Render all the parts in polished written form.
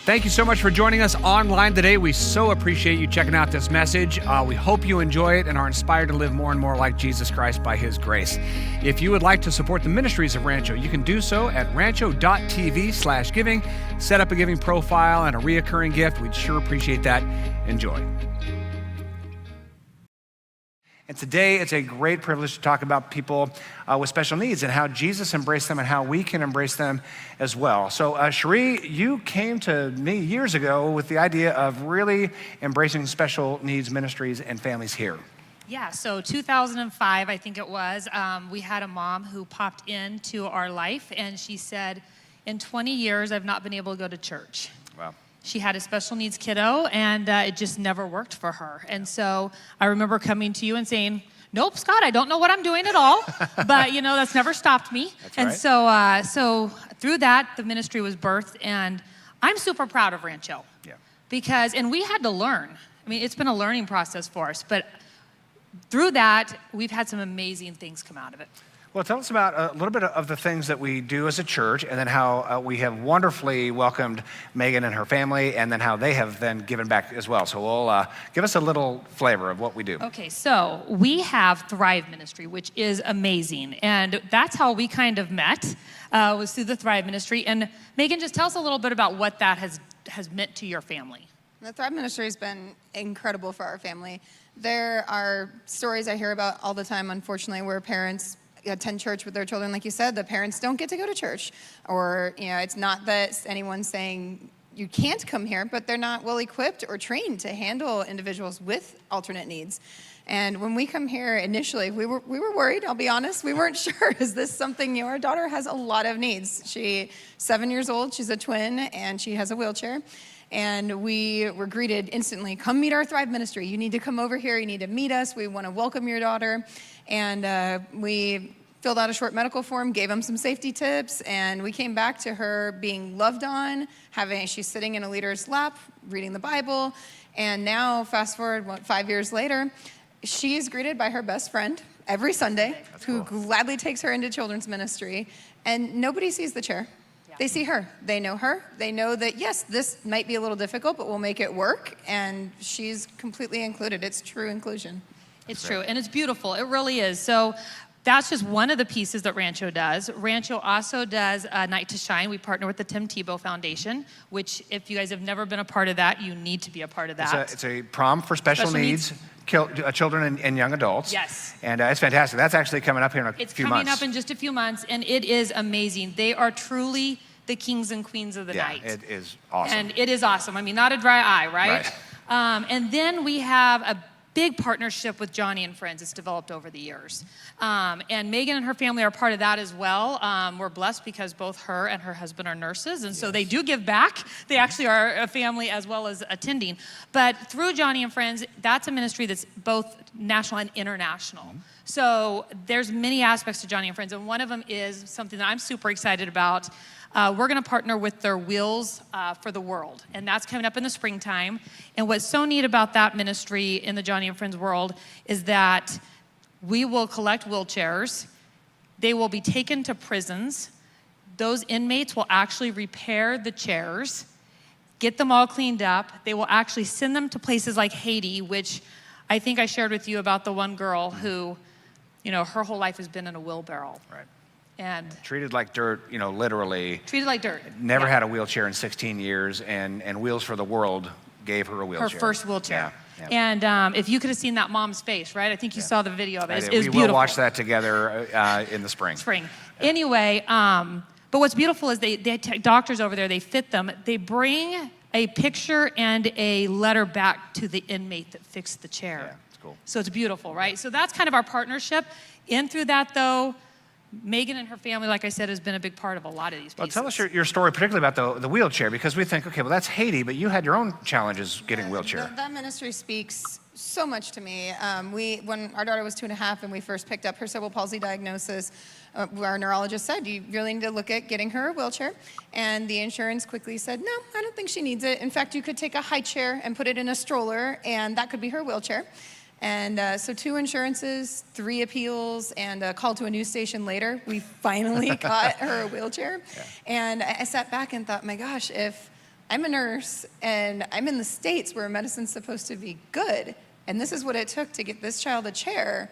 Thank you so much for joining us online today. We so appreciate you checking out this message. We hope you enjoy it and are inspired to live more and more like Jesus Christ by His grace. If you would like to support the ministries of Rancho, you can do so at rancho.tv/giving. Set up a giving profile and a reoccurring gift. We'd sure appreciate that. Enjoy. And today, it's a great privilege to talk about people with special needs and how Jesus embraced them and how we can embrace them as well. So, Cherie, you came to me years ago with the idea of really embracing special needs ministries and families here. Yeah, so 2005, I think it was, we had a mom who popped into our life, and she said, in 20 years, I've not been able to go to church. Wow. She had a special needs kiddo, and it just never worked for her. And so I remember coming to you and saying, nope, Scott, I don't know what I'm doing at all, but that's never stopped me. That's and right. So through that, the ministry was birthed, and I'm super proud of Rancho. Yeah. And we had to learn. I mean, it's been a learning process for us, but through that, we've had some amazing things come out of it. Well, tell us about a little bit of the things that we do as a church, and then how we have wonderfully welcomed Megan and her family, and then how they have then given back as well. So we'll give us a little flavor of what we do. Okay, so we have Thrive Ministry, which is amazing, and that's how we kind of met, was through the Thrive Ministry. And Megan, just tell us a little bit about what that has meant to your family. The Thrive Ministry has been incredible for our family. There are stories I hear about all the time, unfortunately, where parents attend church with their children. Like you said, the parents don't get to go to church. Or, it's not that anyone's saying you can't come here, but they're not well equipped or trained to handle individuals with alternate needs. And when we come here initially, we were worried, I'll be honest. We weren't sure, is this something, our daughter has a lot of needs. She's 7 years old, she's a twin, and she has a wheelchair. And we were greeted instantly, come meet our Thrive Ministry. You need to come over here, you need to meet us. We want to welcome your daughter. And we filled out a short medical form, gave them some safety tips, and we came back to her being loved on, she's sitting in a leader's lap, reading the Bible. And now, fast forward, 5 years later, she is greeted by her best friend every Sunday, who gladly takes her into children's ministry. And nobody sees the chair. They see her. They know her. They know that, yes, this might be a little difficult, but we'll make it work. And she's completely included. It's true inclusion. It's true, and it's beautiful. It really is. So that's just one of the pieces that Rancho does. Rancho also does Night to Shine. We partner with the Tim Tebow Foundation, which if you guys have never been a part of that, you need to be a part of that. It's a prom for special needs. Children and young adults. Yes. And it's fantastic. That's actually coming up here in a few months. It's coming up in just a few months, and it is amazing. They are truly the kings and queens of the night. It is awesome. And it is awesome. I mean, not a dry eye, right? And then we have a big partnership with Johnny and Friends. It's developed over the years. And Megan and her family are part of that as well. We're blessed because both her and her husband are nurses, and so they do give back. They actually are a family as well as attending. But through Johnny and Friends, that's a ministry that's both national and international. Mm-hmm. So there's many aspects to Johnny and Friends, and one of them is something that I'm super excited about. We're going to partner with their Wheels for the World, and that's coming up in the springtime. And what's so neat about that ministry in the Johnny and Friends world is that we will collect wheelchairs. They will be taken to prisons. Those inmates will actually repair the chairs, get them all cleaned up. They will actually send them to places like Haiti, which I think I shared with you about the one girl who, her whole life has been in a wheelbarrow. Right. And treated like dirt, literally. Treated like dirt. Never had a wheelchair in 16 years, and Wheels for the World gave her a wheelchair. Her first wheelchair. Yeah. And if you could have seen that mom's face, right? I think you saw the video of it. It was beautiful. We will watch that together in the spring. Yeah. Anyway, but what's beautiful is they take doctors over there, they fit them, they bring a picture and a letter back to the inmate that fixed the chair. Yeah, it's cool. So it's beautiful, right? So that's kind of our partnership. In through that, though, Megan and her family, like I said, has been a big part of a lot of these pieces. Well, tell us your story, particularly about the wheelchair, because we think, okay, well, that's Haiti, but you had your own challenges getting a wheelchair. That ministry speaks so much to me. When our daughter was 2.5 and we first picked up her cerebral palsy diagnosis, our neurologist said, you really need to look at getting her a wheelchair. And the insurance quickly said, no, I don't think she needs it. In fact, you could take a high chair and put it in a stroller, and that could be her wheelchair. And so 2 insurances, 3 appeals, and a call to a news station later, we finally got her a wheelchair. Yeah. And I sat back and thought, my gosh, if I'm a nurse, and I'm in the States where medicine's supposed to be good, and this is what it took to get this child a chair.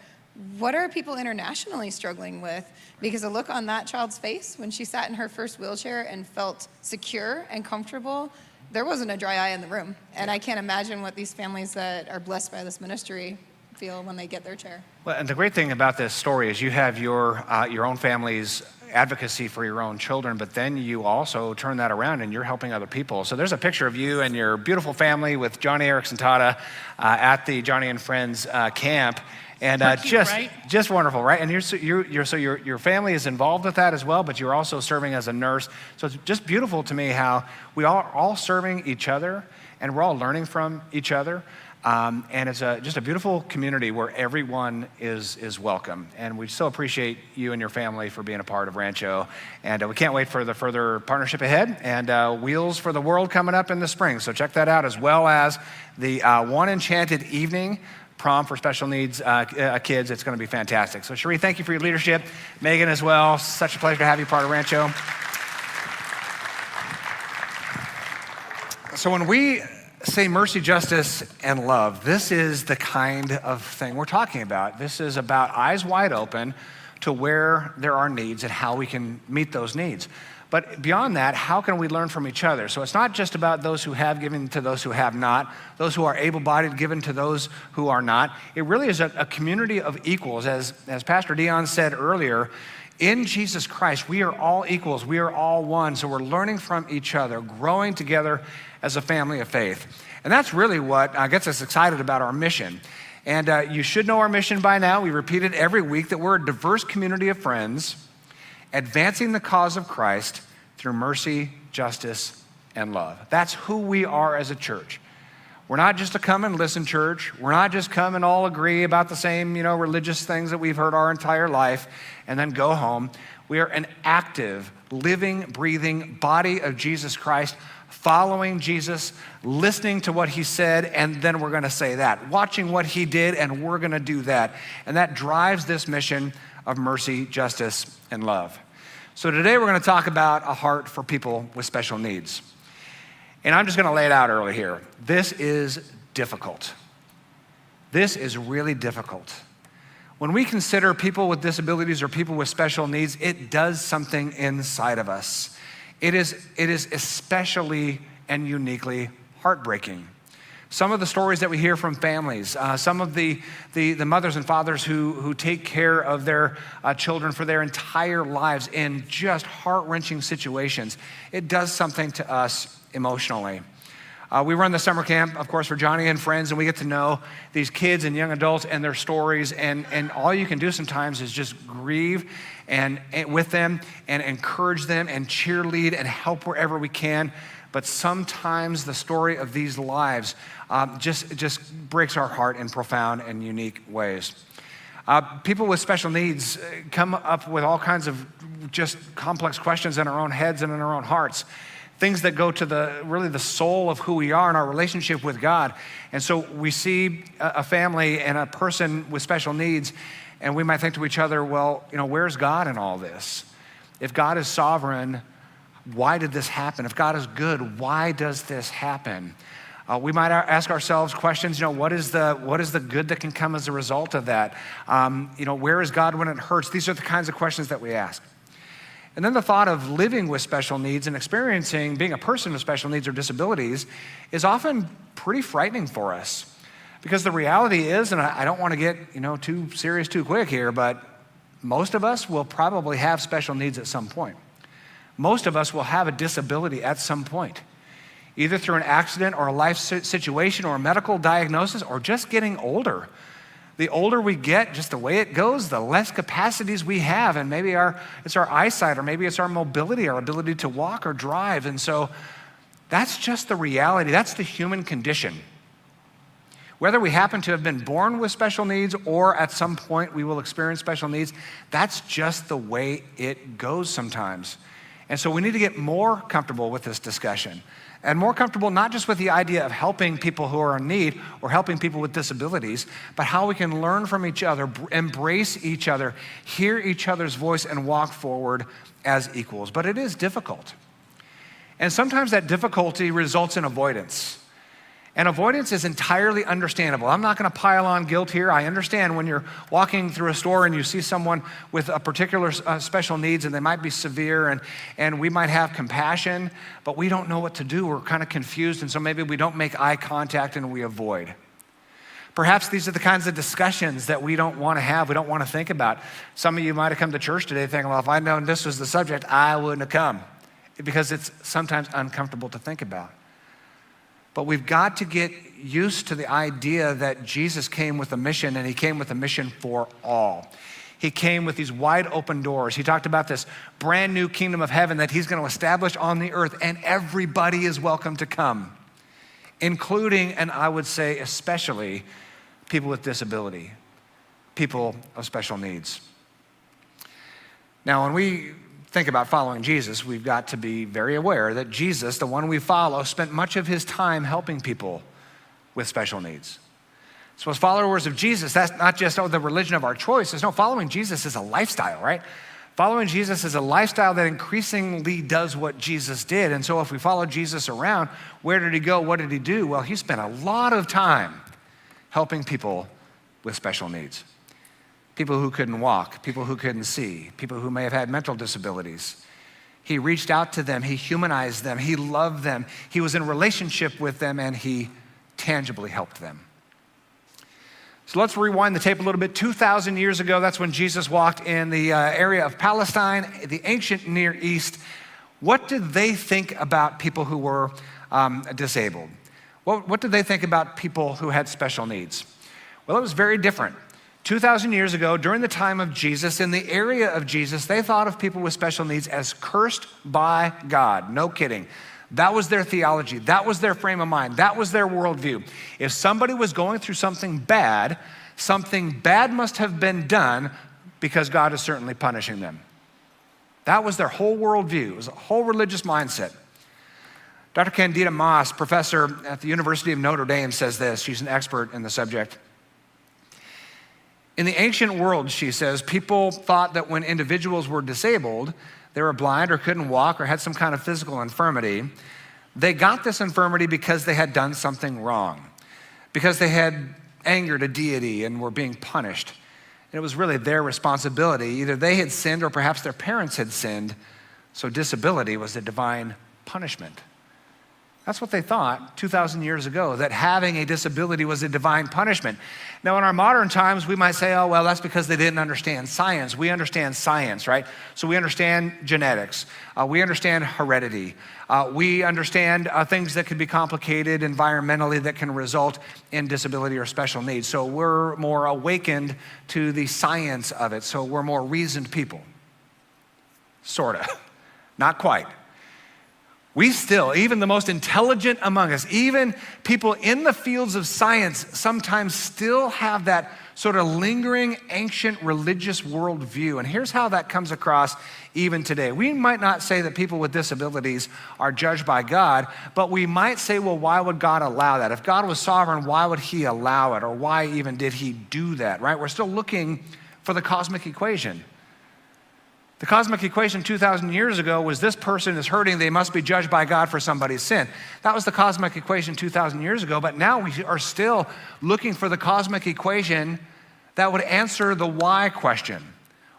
What are people internationally struggling with? Because the look on that child's face when she sat in her first wheelchair and felt secure and comfortable, there wasn't a dry eye in the room. And I can't imagine what these families that are blessed by this ministry feel when they get their chair. Well, and the great thing about this story is you have your own family's advocacy for your own children, but then you also turn that around and you're helping other people. So there's a picture of you and your beautiful family with Johnny, Eric, and Tata at the Johnny and Friends camp. And just wonderful, right? And your family is involved with that as well, but you're also serving as a nurse. So it's just beautiful to me how we are all serving each other and we're all learning from each other. And it's just a beautiful community where everyone is welcome. And we so appreciate you and your family for being a part of Rancho. And we can't wait for the further partnership ahead. And Wheels for the World coming up in the spring. So check that out, as well as the One Enchanted Evening prom for special needs kids. It's going to be fantastic. So Cherie, thank you for your leadership. Megan as well. Such a pleasure to have you part of Rancho. So when we say mercy, justice, and love, this is the kind of thing we're talking about. This is about eyes wide open to where there are needs and how we can meet those needs. But beyond that, how can we learn from each other? So it's not just about those who have given to those who have not, those who are able-bodied given to those who are not. It really is a community of equals. As Pastor Dion said earlier, in Jesus Christ, we are all equals. We are all one. So we're learning from each other, growing together as a family of faith. And that's really what gets us excited about our mission. And you should know our mission by now. We repeat it every week, that we're a diverse community of friends advancing the cause of Christ through mercy, justice, and love. That's who we are as a church. We're not just a come and listen church. We're not just come and all agree about the same, religious things that we've heard our entire life and then go home. We are an active, living, breathing body of Jesus Christ, following Jesus, listening to what he said, and then we're going to say that. Watching what he did, and we're going to do that. And that drives this mission of mercy, justice, and love. So today we're going to talk about a heart for people with special needs. And I'm just going to lay it out early here. This is difficult. This is really difficult. When we consider people with disabilities or people with special needs, it does something inside of us. It is especially and uniquely heartbreaking. Some of the stories that we hear from families, some of the mothers and fathers who take care of their children for their entire lives in just heart-wrenching situations, it does something to us emotionally. We run the summer camp, of course, for Johnny and Friends, and we get to know these kids and young adults and their stories, and all you can do sometimes is just grieve and with them and encourage them and cheerlead and help wherever we can. But sometimes the story of these lives just breaks our heart in profound and unique ways. People with special needs come up with all kinds of just complex questions in our own heads and in our own hearts. Things that go to the soul of who we are and our relationship with God. And so we see a family and a person with special needs, and we might think to each other, well, where's God in all this? If God is sovereign, why did this happen? If God is good, why does this happen? We might ask ourselves questions, what is the good that can come as a result of that? Where is God when it hurts? These are the kinds of questions that we ask. And then the thought of living with special needs and experiencing being a person with special needs or disabilities is often pretty frightening for us. Because the reality is, and I don't want to get too serious too quick here, but most of us will probably have special needs at some point. Most of us will have a disability at some point, either through an accident or a life situation or a medical diagnosis or just getting older. The older we get, just the way it goes, the less capacities we have, and maybe it's our eyesight, or maybe it's our mobility, our ability to walk or drive. And so that's just the reality. That's the human condition. Whether we happen to have been born with special needs or at some point we will experience special needs, that's just the way it goes sometimes. And so we need to get more comfortable with this discussion. And more comfortable not just with the idea of helping people who are in need or helping people with disabilities, but how we can learn from each other, embrace each other, hear each other's voice, and walk forward as equals. But it is difficult. And sometimes that difficulty results in avoidance. And avoidance is entirely understandable. I'm not going to pile on guilt here. I understand when you're walking through a store and you see someone with a particular special needs and they might be severe and we might have compassion, but we don't know what to do. We're kind of confused, and so maybe we don't make eye contact and we avoid. Perhaps these are the kinds of discussions that we don't want to have, we don't want to think about. Some of you might have come to church today thinking, well, if I'd known this was the subject, I wouldn't have come, because it's sometimes uncomfortable to think about. But we've got to get used to the idea that Jesus came with a mission, and he came with a mission for all. He came with these wide open doors. He talked about this brand new kingdom of heaven that he's going to establish on the earth, and everybody is welcome to come, including, and I would say especially, people with disability, people of special needs. Now, when we think about following Jesus, we've got to be very aware that Jesus, the one we follow, spent much of his time helping people with special needs. So as followers of Jesus, that's not just the religion of our choice. No, following Jesus is a lifestyle, right? Following Jesus is a lifestyle that increasingly does what Jesus did. And so if we follow Jesus around, where did he go? What did he do? Well, he spent a lot of time helping people with special needs. People who couldn't walk, people who couldn't see, people who may have had mental disabilities. He reached out to them, he humanized them, he loved them, he was in relationship with them, and he tangibly helped them. So let's rewind the tape a little bit. 2,000 years ago, that's when Jesus walked in the area of Palestine, the ancient Near East. What did they think about people who were disabled? What did they think about people who had special needs? Well, it was very different. 2,000 years ago, during the time of Jesus, in the area of Jesus, they thought of people with special needs as cursed by God. No kidding. That was their theology. That was their frame of mind. That was their worldview. If somebody was going through something bad must have been done because God is certainly punishing them. That was their whole worldview. It was a whole religious mindset. Dr. Candida Moss, professor at the University of Notre Dame, says this. She's an expert in the subject. In the ancient world, she says, people thought that when individuals were disabled, they were blind or couldn't walk or had some kind of physical infirmity, they got this infirmity because they had done something wrong, because they had angered a deity and were being punished. And it was really their responsibility. Either they had sinned or perhaps their parents had sinned, so disability was a divine punishment. That's what they thought 2,000 years ago, that having a disability was a divine punishment. Now, in our modern times, we might say, oh, well, that's because they didn't understand science. We understand science, right? So we understand genetics. We understand heredity. We understand things that could be complicated environmentally that can result in disability or special needs. So we're more awakened to the science of it. So we're more reasoned people. Sort of. Not quite. We still, even the most intelligent among us, even people in the fields of science, sometimes still have that sort of lingering ancient religious worldview. And here's how that comes across even today. We might not say that people with disabilities are judged by God, but we might say, well, why would God allow that? If God was sovereign, why would he allow it? Or why even did he do that, right? We're still looking for the cosmic equation. The cosmic equation 2,000 years ago was this person is hurting, they must be judged by God for somebody's sin. That was the cosmic equation 2,000 years ago, but now we are still looking for the cosmic equation that would answer the why question.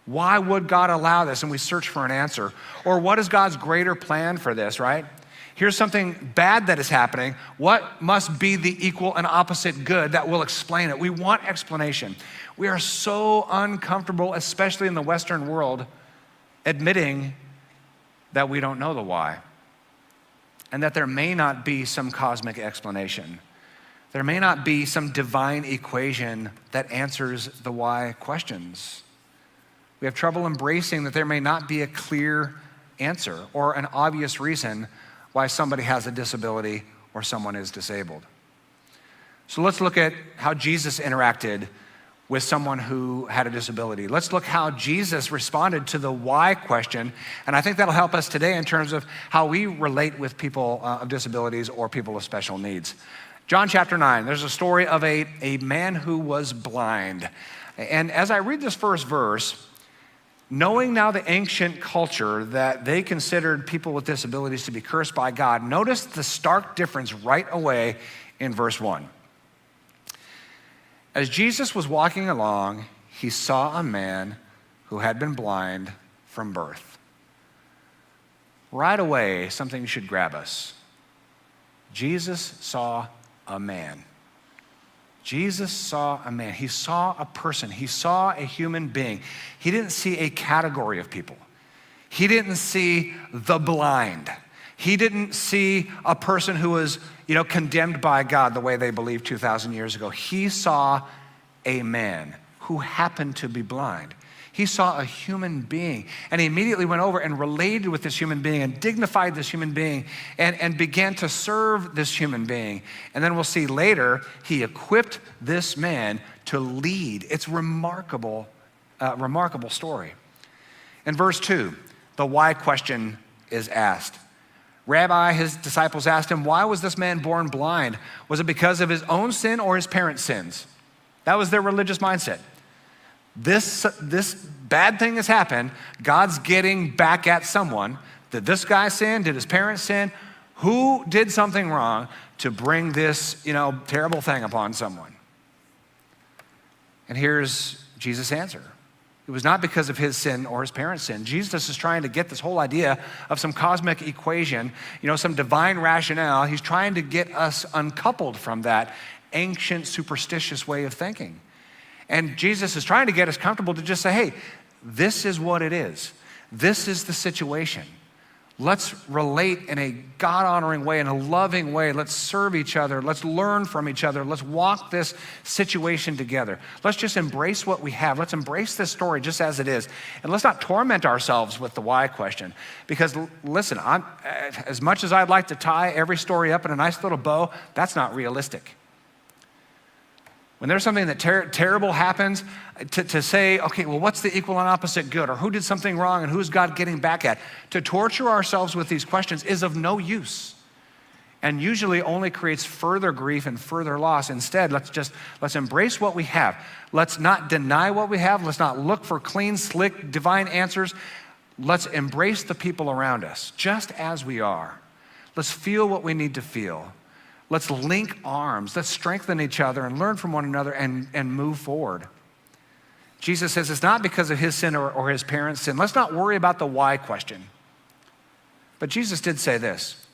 Why would God allow this? And we search for an answer. Or what is God's greater plan for this, right? Here's something bad that is happening. What must be the equal and opposite good that will explain it? We want explanation. We are so uncomfortable, especially in the Western world, admitting that we don't know the why and that there may not be some cosmic explanation. There may not be some divine equation that answers the why questions. We have trouble embracing that there may not be a clear answer or an obvious reason why somebody has a disability or someone is disabled. So let's look at how Jesus interacted with someone who had a disability. Let's look how Jesus responded to the why question, and I think that'll help us today in terms of how we relate with people of disabilities or people with special needs. John chapter 9, there's a story of a man who was blind. And as I read this first verse, knowing now the ancient culture that they considered people with disabilities to be cursed by God, notice the stark difference right away in verse 1. As Jesus was walking along, he saw a man who had been blind from birth. Right away, something should grab us. Jesus saw a man. Jesus saw a man. He saw a person. He saw a human being. He didn't see a category of people. He didn't see the blind. He didn't see a person who was, condemned by God the way they believed 2,000 years ago. He saw a man who happened to be blind. He saw a human being, and he immediately went over and related with this human being and dignified this human being and began to serve this human being. And then we'll see later, he equipped this man to lead. It's remarkable story. In verse 2, the why question is asked. Rabbi, his disciples asked him, why was this man born blind? Was it because of his own sin or his parents' sins? That was their religious mindset. This bad thing has happened. God's getting back at someone. Did this guy sin? Did his parents sin? Who did something wrong to bring this, terrible thing upon someone? And here's Jesus' answer. It was not because of his sin or his parents' sin. Jesus is trying to get this whole idea of some cosmic equation, some divine rationale. He's trying to get us uncoupled from that ancient superstitious way of thinking. And Jesus is trying to get us comfortable to just say, hey, this is what it is. This is the situation. Let's relate in a God-honoring way, in a loving way. Let's serve each other. Let's learn from each other. Let's walk this situation together. Let's just embrace what we have. Let's embrace this story just as it is. And let's not torment ourselves with the why question. Because listen, as much as I'd like to tie every story up in a nice little bow, that's not realistic. When there's something that terrible happens, to say, okay, well, what's the equal and opposite good? Or who did something wrong and who's God getting back at? To torture ourselves with these questions is of no use and usually only creates further grief and further loss. Instead, let's embrace what we have. Let's not deny what we have. Let's not look for clean, slick, divine answers. Let's embrace the people around us just as we are. Let's feel what we need to feel. Let's link arms. Let's strengthen each other and learn from one another and move forward. Jesus says it's not because of his sin or his parents' sin. Let's not worry about the why question. But Jesus did say this.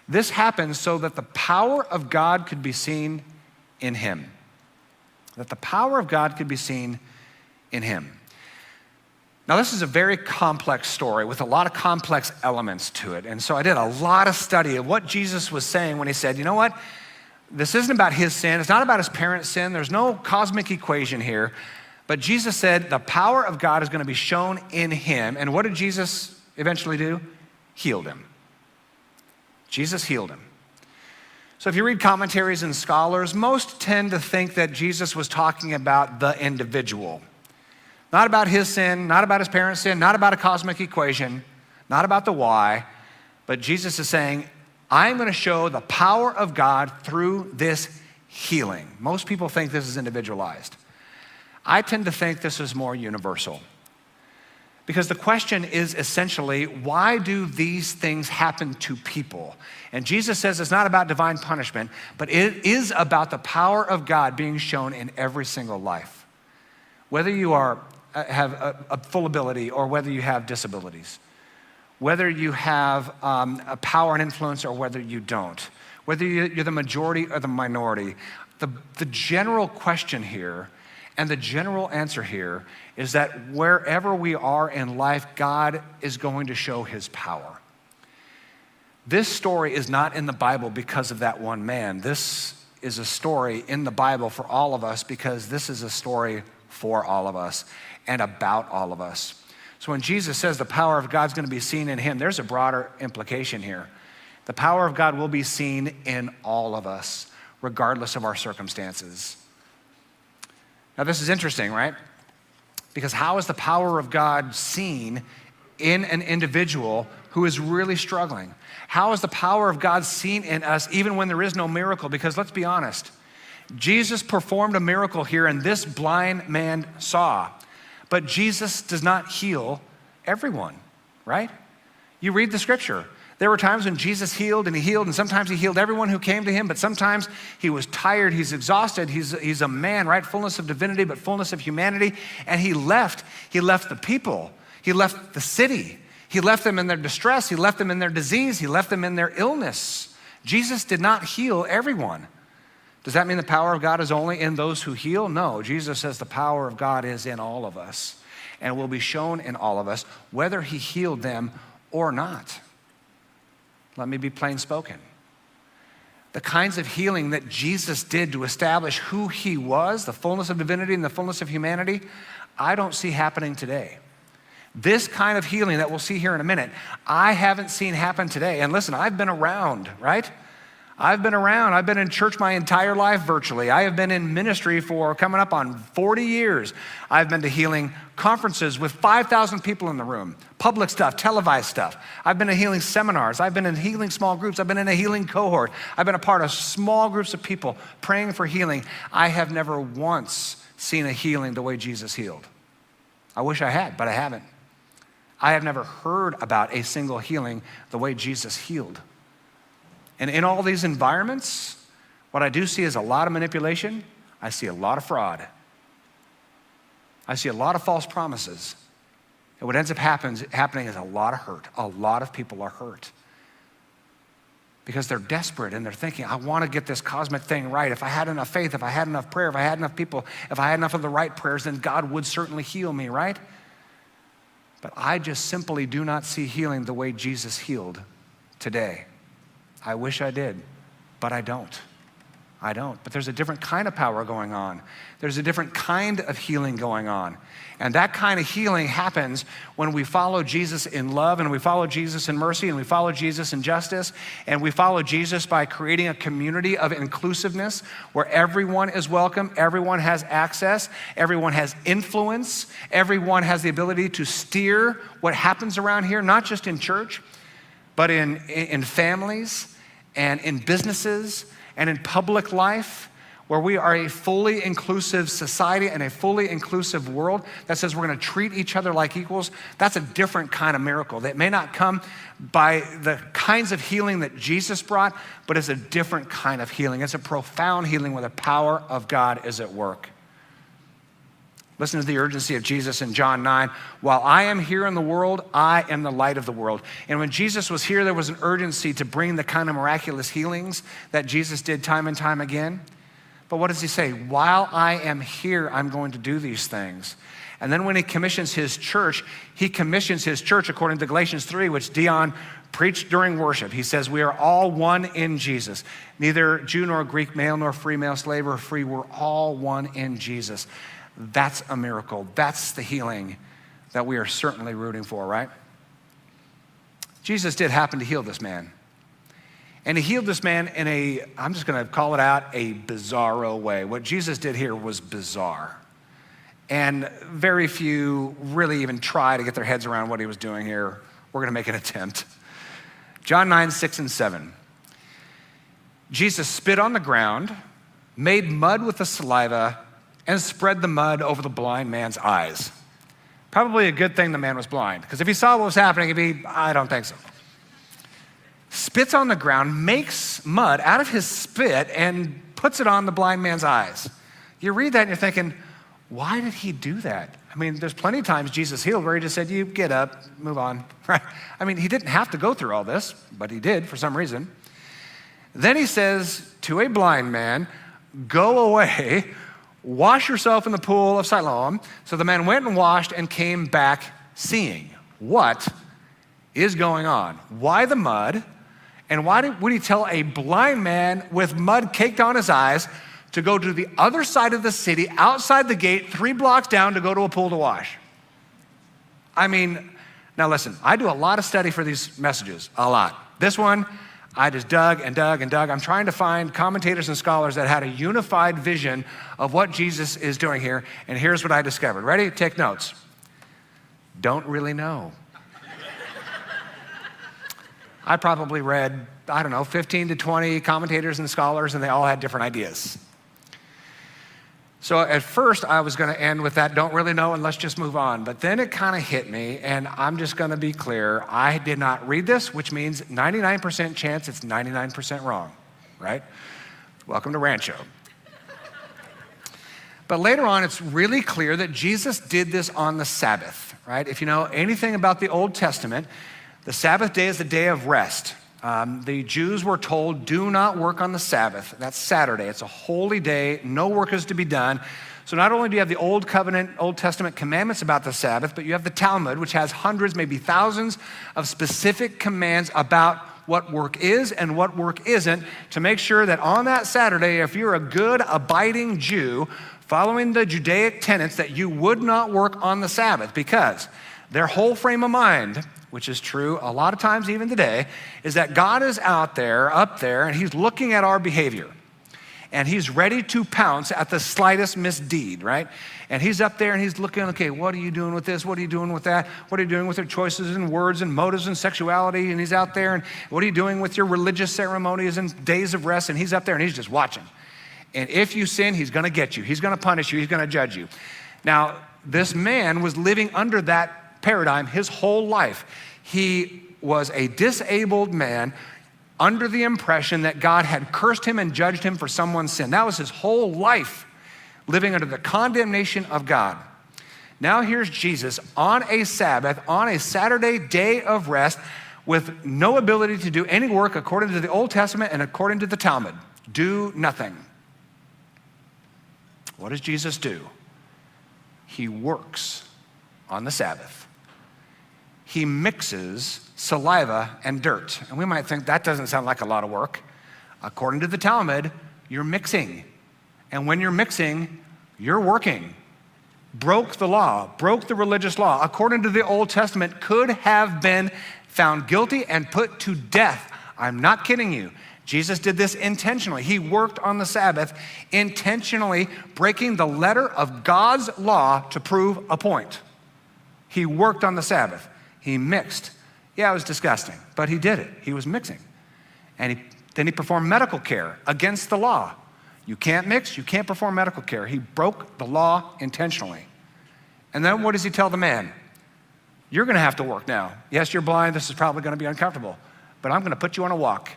This happened so that the power of God could be seen in him. That the power of God could be seen in him. Now, this is a very complex story with a lot of complex elements to it. And so I did a lot of study of what Jesus was saying when he said, you know what? This isn't about his sin. It's not about his parents' sin. There's no cosmic equation here. But Jesus said the power of God is going to be shown in him. And what did Jesus eventually do? Healed him. Jesus healed him. So if you read commentaries and scholars, most tend to think that Jesus was talking about the individual. Not about his sin, not about his parents' sin, not about a cosmic equation, not about the why, but Jesus is saying, I'm going to show the power of God through this healing. Most people think this is individualized. I tend to think this is more universal. Because the question is essentially, why do these things happen to people? And Jesus says it's not about divine punishment, but it is about the power of God being shown in every single life. Whether you have a full ability or whether you have disabilities, whether you have a power and influence or whether you don't, whether you're the majority or the minority, the general question here and the general answer here is that wherever we are in life, God is going to show his power. This story is not in the Bible because of that one man. This is a story in the Bible for all of us because this is a story for all of us and about all of us. So when Jesus says the power of God's going to be seen in him, there's a broader implication here. The power of God will be seen in all of us, regardless of our circumstances. Now this is interesting, right? Because how is the power of God seen in an individual who is really struggling? How is the power of God seen in us even when there is no miracle? Because let's be honest, Jesus performed a miracle here and this blind man saw. but Jesus does not heal everyone, right? You read the scripture. There were times when Jesus healed, and sometimes he healed everyone who came to him, but sometimes he was tired, he's exhausted, he's a man, right? Fullness of divinity, but fullness of humanity, and he left the people, he left the city, he left them in their distress, he left them in their disease, he left them in their illness. Jesus did not heal everyone. Does that mean the power of God is only in those who heal? No, Jesus says the power of God is in all of us and will be shown in all of us, whether he healed them or not. Let me be plain spoken. The kinds of healing that Jesus did to establish who he was, the fullness of divinity and the fullness of humanity, I don't see happening today. This kind of healing that we'll see here in a minute, I haven't seen happen today. And listen, I've been around, right? I've been in church my entire life virtually. I have been in ministry for coming up on 40 years. I've been to healing conferences with 5,000 people in the room, public stuff, televised stuff. I've been to healing seminars. I've been in healing small groups. I've been in a healing cohort. I've been a part of small groups of people praying for healing. I have never once seen a healing the way Jesus healed. I wish I had, but I haven't. I have never heard about a single healing the way Jesus healed. And in all these environments, what I do see is a lot of manipulation. I see a lot of fraud. I see a lot of false promises. And what ends up happening is a lot of hurt. A lot of people are hurt because they're desperate and they're thinking, I want to get this cosmic thing right. If I had enough faith, if I had enough prayer, if I had enough people, if I had enough of the right prayers, then God would certainly heal me, right? But I just simply do not see healing the way Jesus healed today. I wish I did, but I don't. But there's a different kind of power going on. There's a different kind of healing going on. And that kind of healing happens when we follow Jesus in love, and we follow Jesus in mercy, and we follow Jesus in justice, and we follow Jesus by creating a community of inclusiveness where everyone is welcome, everyone has access, everyone has influence, everyone has the ability to steer what happens around here, not just in church, but in families and in businesses and in public life, where we are a fully inclusive society and a fully inclusive world that says we're going to treat each other like equals. That's a different kind of miracle that may not come by the kinds of healing that Jesus brought, but it's a different kind of healing. It's a profound healing where the power of God is at work. Listen to the urgency of Jesus in John 9. While I am here in the world, I am the light of the world. And when Jesus was here, there was an urgency to bring the kind of miraculous healings that Jesus did time and time again. But what does he say? While I am here, I'm going to do these things. And then when he commissions his church according to Galatians 3, which Dion preached during worship. He says, we are all one in Jesus. Neither Jew nor Greek, male nor free, male, slave or free. We're all one in Jesus. That's a miracle. That's the healing that we are certainly rooting for, right? Jesus did happen to heal this man. And he healed this man in I'm just going to call it out, a bizarro way. What Jesus did here was bizarre. And very few really even try to get their heads around what he was doing here. We're going to make an attempt. John 9, 6 and 7. Jesus spit on the ground, made mud with the saliva, and spread the mud over the blind man's eyes. Probably a good thing the man was blind, because if he saw what was happening, I don't think so. Spits on the ground, makes mud out of his spit, and puts it on the blind man's eyes. You read that and you're thinking, why did he do that? I mean, there's plenty of times Jesus healed where he just said, you get up, move on, right? I mean, he didn't have to go through all this, but he did for some reason. Then he says to a blind man, go away, wash yourself in the pool of Siloam. So the man went and washed and came back seeing. What is going on? Why the mud? And why would he tell a blind man with mud caked on his eyes to go to the other side of the city, outside the gate, 3 blocks down to go to a pool to wash? I mean, now listen, I do a lot of study for these messages, a lot. This one, I just dug and dug and dug. I'm trying to find commentators and scholars that had a unified vision of what Jesus is doing here. And here's what I discovered. Ready? Take notes. Don't really know. I probably read, 15 to 20 commentators and scholars, and they all had different ideas. So at first I was gonna end with that, don't really know and let's just move on. But then it kind of hit me, and I'm just gonna be clear. I did not read this, which means 99% chance it's 99% wrong, right? Welcome to Rancho. But later on, it's really clear that Jesus did this on the Sabbath, right? If you know anything about the Old Testament, the Sabbath day is the day of rest. The Jews were told, do not work on the Sabbath. That's Saturday. It's a holy day. No work is to be done. So not only do you have the Old Covenant, Old Testament commandments about the Sabbath, but you have the Talmud, which has hundreds, maybe thousands of specific commands about what work is and what work isn't, to make sure that on that Saturday, if you're a good, abiding Jew, following the Judaic tenets, that you would not work on the Sabbath, because their whole frame of mind, which is true a lot of times even today, is that God is out there, up there, and he's looking at our behavior. And he's ready to pounce at the slightest misdeed, right? And he's up there and he's looking, okay, what are you doing with this? What are you doing with that? What are you doing with your choices and words and motives and sexuality? And he's out there, and what are you doing with your religious ceremonies and days of rest? And he's up there and he's just watching. And if you sin, he's gonna get you. He's gonna punish you. He's gonna judge you. Now, this man was living under that paradigm his whole life. He was a disabled man under the impression that God had cursed him and judged him for someone's sin. That was his whole life, living under the condemnation of God. Now here's Jesus on a Sabbath, on a Saturday day of rest, with no ability to do any work according to the Old Testament and according to the Talmud. Do nothing. What does Jesus do? He works on the Sabbath. He mixes saliva and dirt. And we might think that doesn't sound like a lot of work. According to the Talmud, you're mixing. And when you're mixing, you're working. Broke the law, broke the religious law, according to the Old Testament, could have been found guilty and put to death. I'm not kidding you. Jesus did this intentionally. He worked on the Sabbath, intentionally breaking the letter of God's law to prove a point. He worked on the Sabbath. He mixed. Yeah, it was disgusting, but he did it. He was mixing. And then he performed medical care against the law. You can't mix, you can't perform medical care. He broke the law intentionally. And then what does he tell the man? You're gonna have to work now. Yes, you're blind, this is probably gonna be uncomfortable, but I'm gonna put you on a walk.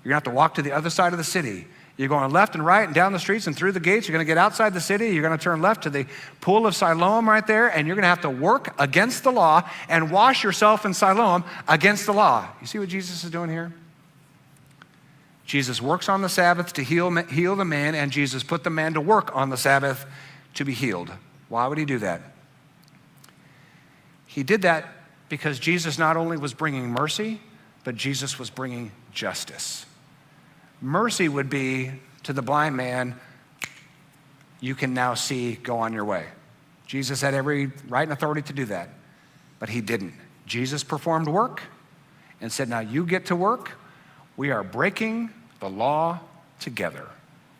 You're gonna have to walk to the other side of the city. You're going left and right and down the streets and through the gates. You're gonna get outside the city. You're gonna turn left to the pool of Siloam right there, and you're gonna have to work against the law and wash yourself in Siloam against the law. You see what Jesus is doing here? Jesus works on the Sabbath to heal the man, and Jesus put the man to work on the Sabbath to be healed. Why would he do that? He did that because Jesus not only was bringing mercy, but Jesus was bringing justice. Mercy would be to the blind man, you can now see, go on your way. Jesus had every right and authority to do that, but he didn't. Jesus performed work and said, now you get to work. We are breaking the law together.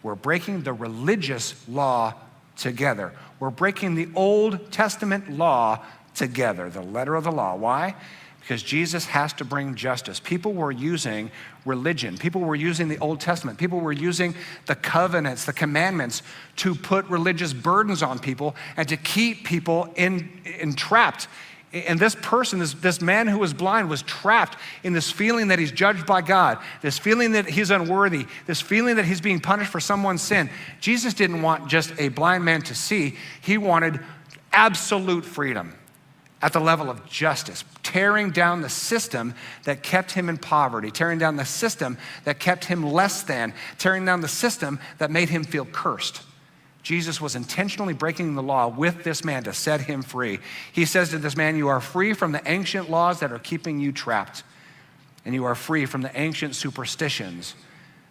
We're breaking the religious law together. We're breaking the Old Testament law together, the letter of the law. Why? Because Jesus has to bring justice. People were using religion. People were using the Old Testament. People were using the covenants, the commandments, to put religious burdens on people and to keep people entrapped. And this person, this man who was blind, was trapped in this feeling that he's judged by God, this feeling that he's unworthy, this feeling that he's being punished for someone's sin. Jesus didn't want just a blind man to see. He wanted absolute freedom at the level of justice, tearing down the system that kept him in poverty, tearing down the system that kept him less than, tearing down the system that made him feel cursed. Jesus was intentionally breaking the law with this man to set him free. He says to this man, you are free from the ancient laws that are keeping you trapped, and you are free from the ancient superstitions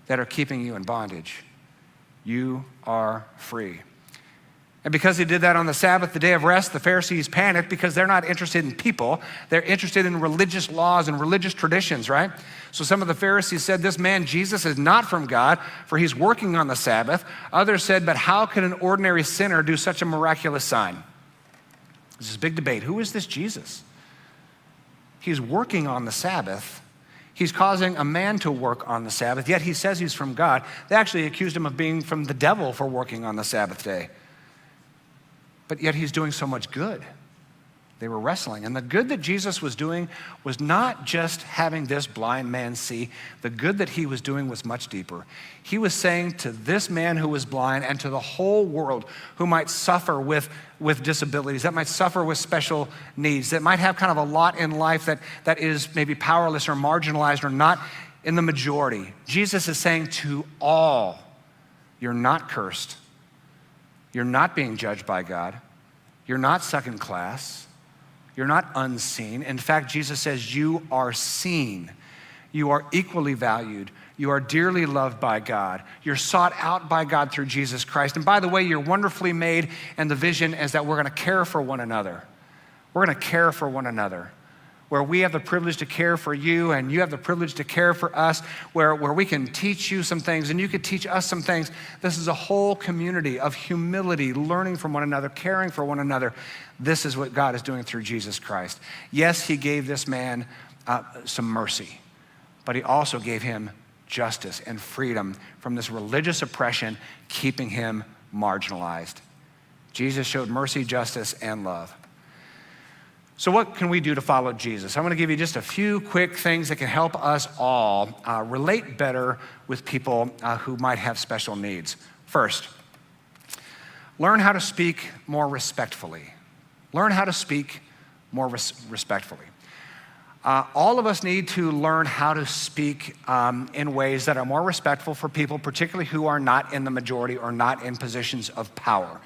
that are keeping you in bondage. You are free. And because he did that on the Sabbath, the day of rest, the Pharisees panicked because they're not interested in people. They're interested in religious laws and religious traditions, right? So some of the Pharisees said, this man, Jesus, is not from God, for he's working on the Sabbath. Others said, but how can an ordinary sinner do such a miraculous sign? This is a big debate. Who is this Jesus? He's working on the Sabbath. He's causing a man to work on the Sabbath, yet he says he's from God. They actually accused him of being from the devil for working on the Sabbath day. but yet he's doing so much good. They were wrestling. And the good that Jesus was doing was not just having this blind man see. The good that he was doing was much deeper. He was saying to this man who was blind and to the whole world who might suffer with disabilities, that might suffer with special needs, that might have kind of a lot in life that is maybe powerless or marginalized or not in the majority. Jesus is saying to all, you're not cursed. You're not being judged by God. You're not second class. You're not unseen. In fact, Jesus says you are seen. You are equally valued. You are dearly loved by God. You're sought out by God through Jesus Christ. And by the way, you're wonderfully made, and the vision is that we're going to care for one another. We're going to care for one another. Where we have the privilege to care for you and you have the privilege to care for us, where we can teach you some things and you could teach us some things. This is a whole community of humility, learning from one another, caring for one another. This is what God is doing through Jesus Christ. Yes, he gave this man some mercy, but he also gave him justice and freedom from this religious oppression, keeping him marginalized. Jesus showed mercy, justice, and love. So what can we do to follow Jesus? I'm going to give you just a few quick things that can help us all relate better with people who might have special needs. First, learn how to speak more respectfully. Learn how to speak more respectfully. All of us need to learn how to speak in ways that are more respectful for people, particularly who are not in the majority or not in positions of power.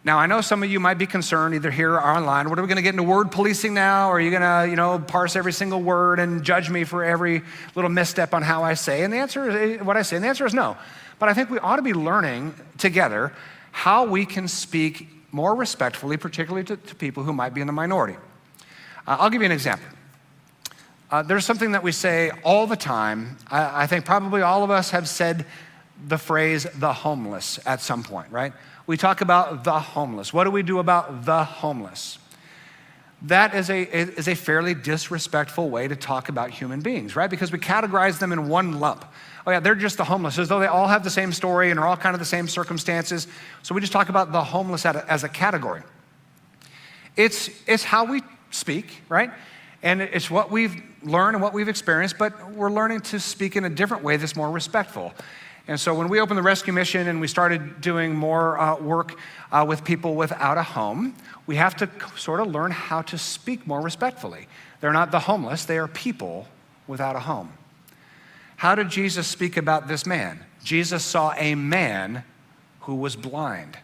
Now, I know some of you might be concerned, either here or online. What are we going to get into word policing now? Or are you going to, parse every single word and judge me for every little misstep on how I say? And the answer is what I say. And the answer is no. But I think we ought to be learning together how we can speak more respectfully, particularly to people who might be in the minority. I'll give you an example. There's something that we say all the time. I think probably all of us have said the phrase the homeless at some point, right? We talk about the homeless. What do we do about the homeless? That is a fairly disrespectful way to talk about human beings, right? Because we categorize them in one lump. Oh yeah, they're just the homeless, as though they all have the same story and are all kind of the same circumstances. So we just talk about the homeless as a category. It's how we speak, right? And it's what we've learned and what we've experienced, but we're learning to speak in a different way that's more respectful. And so when we opened the rescue mission and we started doing more work with people without a home, we have to sort of learn how to speak more respectfully. They're not the homeless, they are people without a home. How did Jesus speak about this man? Jesus saw a man who was blind.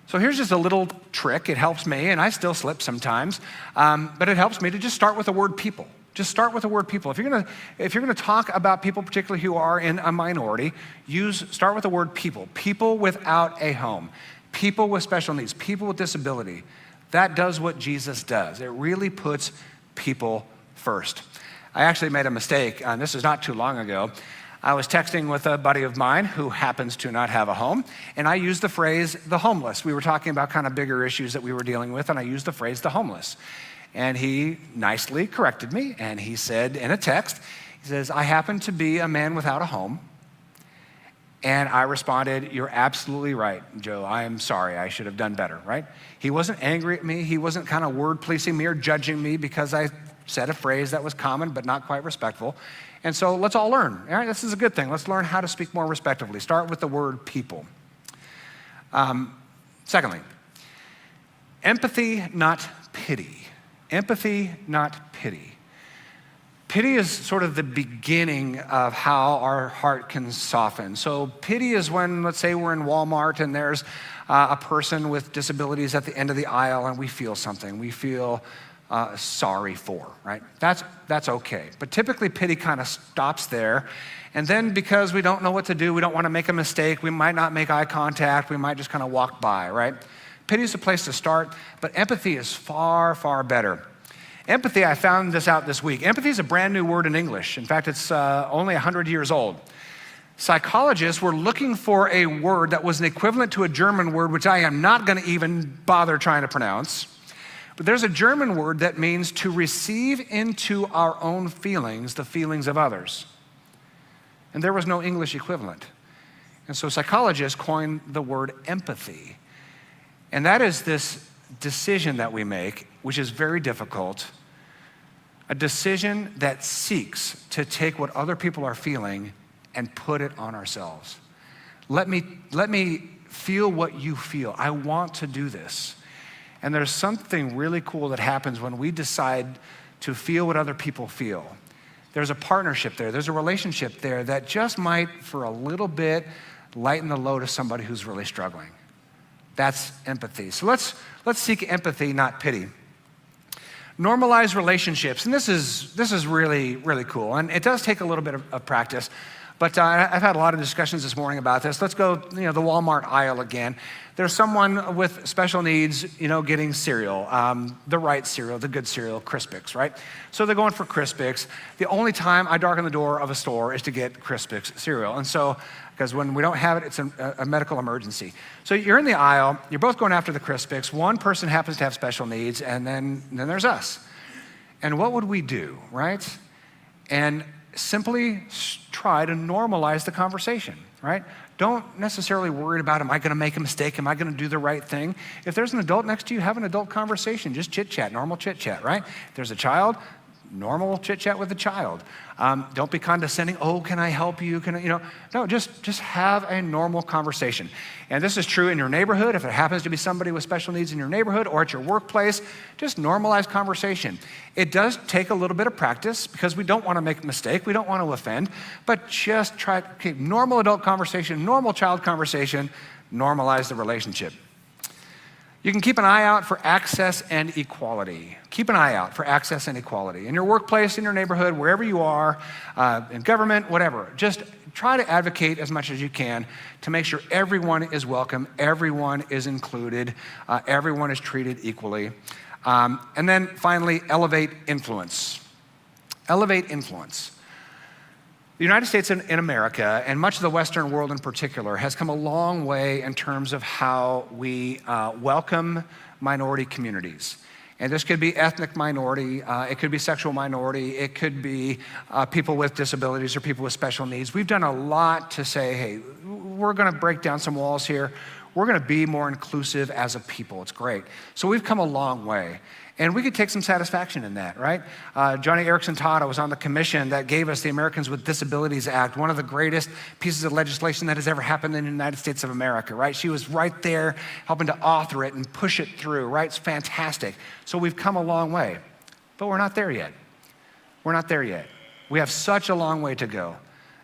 So here's just a little trick. It helps me, and I still slip sometimes, but it helps me to just start with the word people. Just start with the word people. If you're gonna talk about people, particularly who are in a minority, start with the word people. People without a home, people with special needs, people with disability. That does what Jesus does. It really puts people first. I actually made a mistake, and this is not too long ago. I was texting with a buddy of mine who happens to not have a home, and I used the phrase the homeless. We were talking about kind of bigger issues that we were dealing with, and I used the phrase the homeless. And he nicely corrected me, and he said in a text, he says, I happen to be a man without a home. And I responded, you're absolutely right, Joe. I am sorry. I should have done better, right? He wasn't angry at me. He wasn't kind of word policing me or judging me because I said a phrase that was common but not quite respectful. And so let's all learn. All right, this is a good thing. Let's learn how to speak more respectfully. Start with the word people. Secondly, empathy, not pity. Empathy, not pity. Pity is sort of the beginning of how our heart can soften. So pity is when, let's say we're in Walmart and there's a person with disabilities at the end of the aisle and we feel something. We feel sorry for, right? That's okay. But typically pity kind of stops there. And then because we don't know what to do, we don't want to make a mistake, we might not make eye contact, we might just kind of walk by, right? Pity is a place to start, but empathy is far, far better. Empathy, I found this out this week. Empathy is a brand new word in English. In fact, it's only 100 years old. Psychologists were looking for a word that was an equivalent to a German word, which I am not going to even bother trying to pronounce. But there's a German word that means to receive into our own feelings the feelings of others. And there was no English equivalent. And so psychologists coined the word empathy. And that is this decision that we make, which is very difficult, a decision that seeks to take what other people are feeling and put it on ourselves. Let me feel what you feel. I want to do this. And there's something really cool that happens when we decide to feel what other people feel. There's a partnership there. There's a relationship there that just might, for a little bit, lighten the load of somebody who's really struggling. That's empathy. So let's seek empathy, not pity. Normalize relationships. And this is really, really cool. And it does take a little bit of practice. But I've had a lot of discussions this morning about this. Let's go, the Walmart aisle again. There's someone with special needs, getting cereal, the right cereal, the good cereal, Crispix, right? So they're going for Crispix. The only time I darken the door of a store is to get Crispix cereal. And so, because when we don't have it, it's a medical emergency. So you're in the aisle, you're both going after the Crispix. One person happens to have special needs, and then there's us. And what would we do, right? And simply try to normalize the conversation, right? Don't necessarily worry about, am I gonna make a mistake? Am I gonna do the right thing? If there's an adult next to you, have an adult conversation. Just chit chat, normal chit chat, right? If there's a child, normal chit chat with the child. Don't be condescending. Oh, can I help you? No, just have a normal conversation. And this is true in your neighborhood. If it happens to be somebody with special needs in your neighborhood or at your workplace, just normalize conversation. It does take a little bit of practice because we don't want to make a mistake. We don't want to offend, but just try to keep normal adult conversation, normal child conversation, normalize the relationship. You can keep an eye out for access and equality. Keep an eye out for access and equality. In your workplace, in your neighborhood, wherever you are, in government, whatever. Just try to advocate as much as you can to make sure everyone is welcome, everyone is included, everyone is treated equally. And then finally, elevate influence. Elevate influence. The United States in America, and much of the Western world in particular, has come a long way in terms of how we welcome minority communities. And this could be ethnic minority, it could be sexual minority, it could be people with disabilities or people with special needs. We've done a lot to say, hey, we're gonna break down some walls here. We're gonna be more inclusive as a people. It's great. So we've come a long way. And we could take some satisfaction in that, right? Johnny Erickson Tata was on the commission that gave us the Americans with Disabilities Act, one of the greatest pieces of legislation that has ever happened in the United States of America, right? She was right there helping to author it and push it through, right? It's fantastic. So we've come a long way, but we're not there yet. We're not there yet. We have such a long way to go,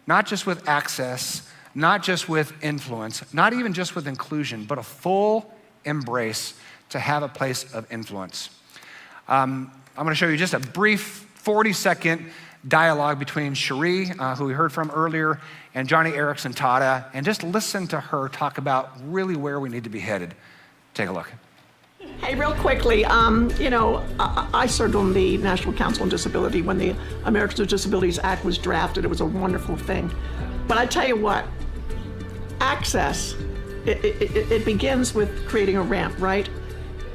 not just with access, not just with influence, not even just with inclusion, but a full embrace to have a place of influence. I'm gonna show you just a brief 40-second dialogue between Cherie, who we heard from earlier, and Johnny Erickson Tata, and just listen to her talk about really where we need to be headed. Take a look. Hey, real quickly, I served on the National Council on Disability when the Americans with Disabilities Act was drafted. It was a wonderful thing. But I tell you what, access, it begins with creating a ramp, right?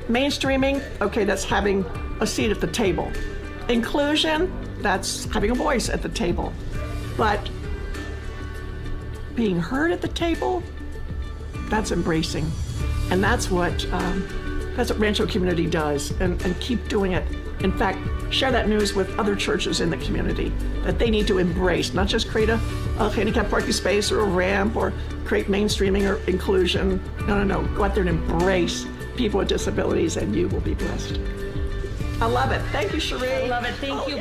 Mainstreaming, okay, that's having a seat at the table. Inclusion, that's having a voice at the table. But being heard at the table, that's embracing. And that's what Rancho Community does, and keep doing it. In fact, share that news with other churches in the community that they need to embrace, not just create a handicap parking space or a ramp or create mainstreaming or inclusion. No, go out there and embrace people with disabilities, and you will be blessed. I love it. Thank you, Cherie. I love it. Thank you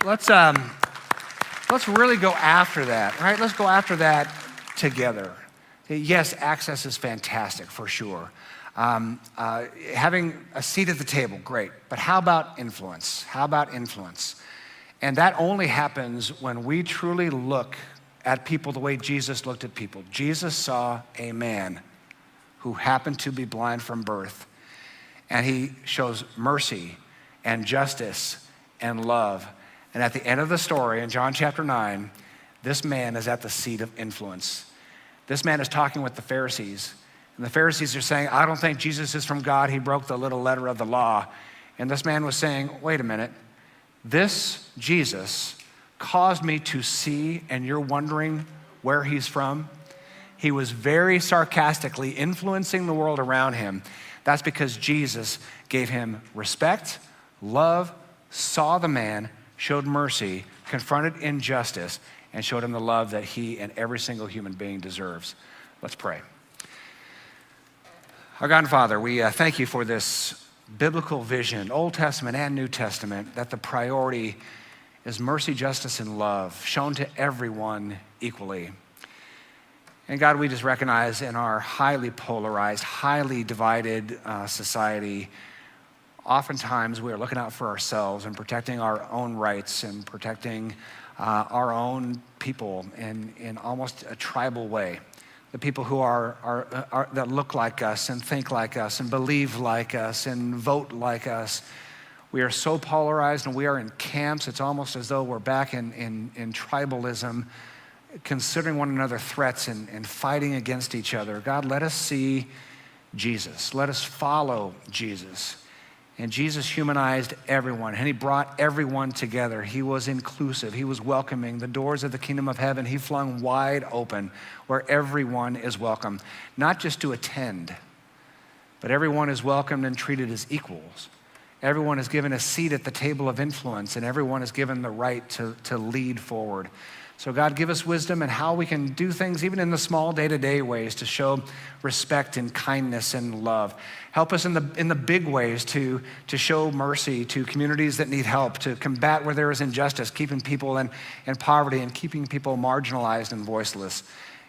both. Let's really go after that, right? Let's go after that together. Yes, access is fantastic for sure. Having a seat at the table, great. But how about influence? How about influence? And that only happens when we truly look at people the way Jesus looked at people. Jesus saw a man who happened to be blind from birth. And he shows mercy and justice and love. And at the end of the story, in John chapter 9, this man is at the seat of influence. This man is talking with the Pharisees. And the Pharisees are saying, I don't think Jesus is from God. He broke the little letter of the law. And this man was saying, wait a minute. This Jesus caused me to see, and you're wondering where he's from? he was very sarcastically influencing the world around him, that's because Jesus gave him respect, love, saw the man, showed mercy, confronted injustice, and showed him the love that he and every single human being deserves. Let's pray. Our God and Father, we thank you for this biblical vision, Old Testament and New Testament, that the priority is mercy, justice, and love, shown to everyone equally. And God, we just recognize in our highly polarized, highly divided society, oftentimes we are looking out for ourselves and protecting our own rights and protecting our own people in almost a tribal way. The people who are that look like us and think like us and believe like us and vote like us. We are so polarized and we are in camps. It's almost as though we're back in tribalism, considering one another threats and fighting against each other. God, let us see Jesus. Let us follow Jesus. And Jesus humanized everyone, and he brought everyone together. He was inclusive. He was welcoming. The doors of the kingdom of heaven, he flung wide open, where everyone is welcome, not just to attend, but everyone is welcomed and treated as equals. Everyone is given a seat at the table of influence, and everyone is given the right to lead forward. So God, give us wisdom in how we can do things, even in the small day-to-day ways, to show respect and kindness and love. Help us in the big ways to show mercy to communities that need help, to combat where there is injustice, keeping people in poverty and keeping people marginalized and voiceless.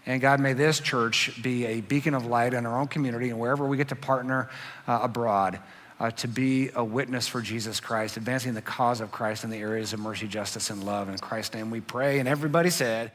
And God, may this church be a beacon of light in our own community and wherever we get to partner abroad, to be a witness for Jesus Christ, advancing the cause of Christ in the areas of mercy, justice, and love. In Christ's name we pray. And everybody said,